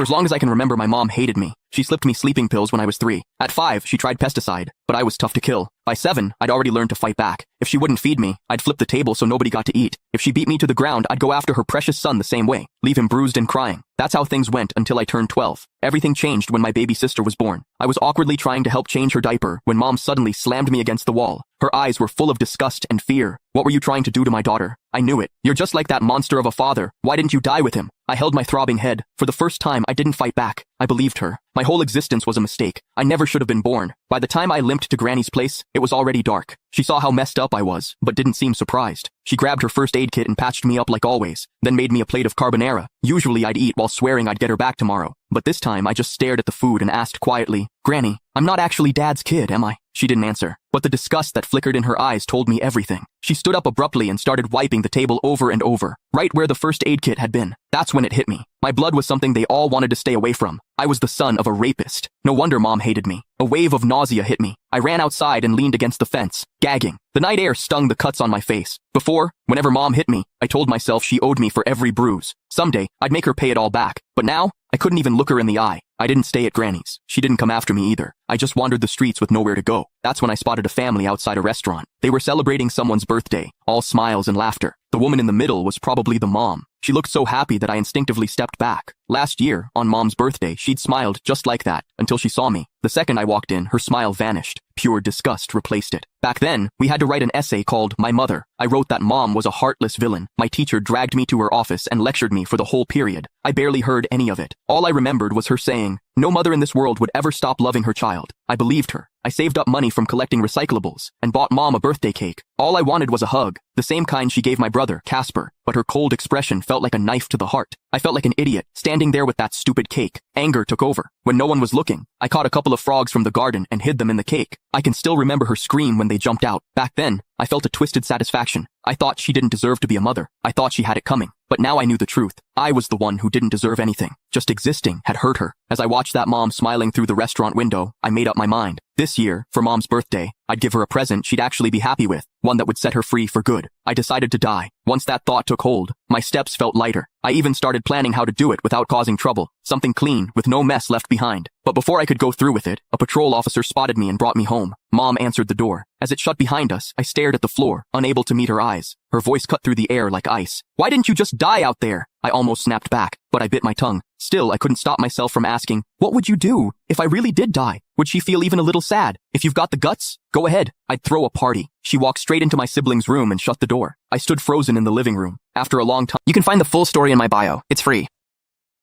For as long as I can remember, my mom hated me. She slipped me sleeping pills when I was 3. At 5, she tried pesticide, but I was tough to kill. By 7, I'd already learned to fight back. If she wouldn't feed me, I'd flip the table so nobody got to eat. If she beat me to the ground, I'd go after her precious son the same way, leave him bruised and crying. That's how things went until I turned 12. Everything changed when my baby sister was born. I was awkwardly trying to help change her diaper when Mom suddenly slammed me against the wall. Her eyes were full of disgust and fear. What were you trying to do to my daughter? I knew it. You're just like that monster of a father. Why didn't you die with him? I held my throbbing head. For the first time, I didn't fight back. I believed her. My whole existence was a mistake. I never should have been born. By the time I limped to Granny's place, it was already dark. She saw how messed up I was, but didn't seem surprised. She grabbed her first aid kit and patched me up like always, then made me a plate of carbonara. Usually I'd eat while swearing I'd get her back tomorrow. But this time I just stared at the food and asked quietly, "Granny, I'm not actually Dad's kid, am I?" She didn't answer, but the disgust that flickered in her eyes told me everything. She stood up abruptly and started wiping the table over and over, right where the first aid kit had been. That's when it hit me. My blood was something they all wanted to stay away from. I was the son of a rapist. No wonder Mom hated me. A wave of nausea hit me. I ran outside and leaned against the fence, gagging. The night air stung the cuts on my face. Before, whenever Mom hit me, I told myself she owed me for every bruise. Someday, I'd make her pay it all back. But now, I couldn't even look her in the eye. I didn't stay at Granny's. She didn't come after me either. I just wandered the streets with nowhere to go. That's when I spotted a family outside a restaurant. They were celebrating someone's birthday, all smiles and laughter. The woman in the middle was probably the mom. She looked so happy that I instinctively stepped back. Last year, on Mom's birthday, she'd smiled just like that, until she saw me. The second I walked in, her smile vanished. Pure disgust replaced it. Back then, we had to write an essay called My Mother. I wrote that Mom was a heartless villain. My teacher dragged me to her office and lectured me for the whole period. I barely heard any of it. All I remembered was her saying, "No mother in this world would ever stop loving her child." I believed her. I saved up money from collecting recyclables and bought Mom a birthday cake. All I wanted was a hug, the same kind she gave my brother, Casper, but her cold expression felt like a knife to the heart. I felt like an idiot, standing there with that stupid cake. Anger took over. When no one was looking, I caught a couple of frogs from the garden and hid them in the cake. I can still remember her scream when they jumped out. Back then, I felt a twisted satisfaction. I thought she didn't deserve to be a mother. I thought she had it coming. But now I knew the truth. I was the one who didn't deserve anything. Just existing had hurt her. As I watched that mom smiling through the restaurant window, I made up my mind. This year, for Mom's birthday, I'd give her a present she'd actually be happy with, one that would set her free for good. I decided to die. Once that thought took hold, my steps felt lighter. I even started planning how to do it without causing trouble. Something clean, with no mess left behind. But before I could go through with it, a patrol officer spotted me and brought me home. Mom answered the door. As it shut behind us, I stared at the floor, unable to meet her eyes. Her voice cut through the air like ice. "Why didn't you just die out there?" I almost snapped back, but I bit my tongue. Still, I couldn't stop myself from asking, "What would you do if I really did die? Would she feel even a little sad? If you've got the guts, go ahead. I'd throw a party." She walked straight into my sibling's room and shut the door. I stood frozen in the living room. After a long time, you can find the full story in my bio. It's free.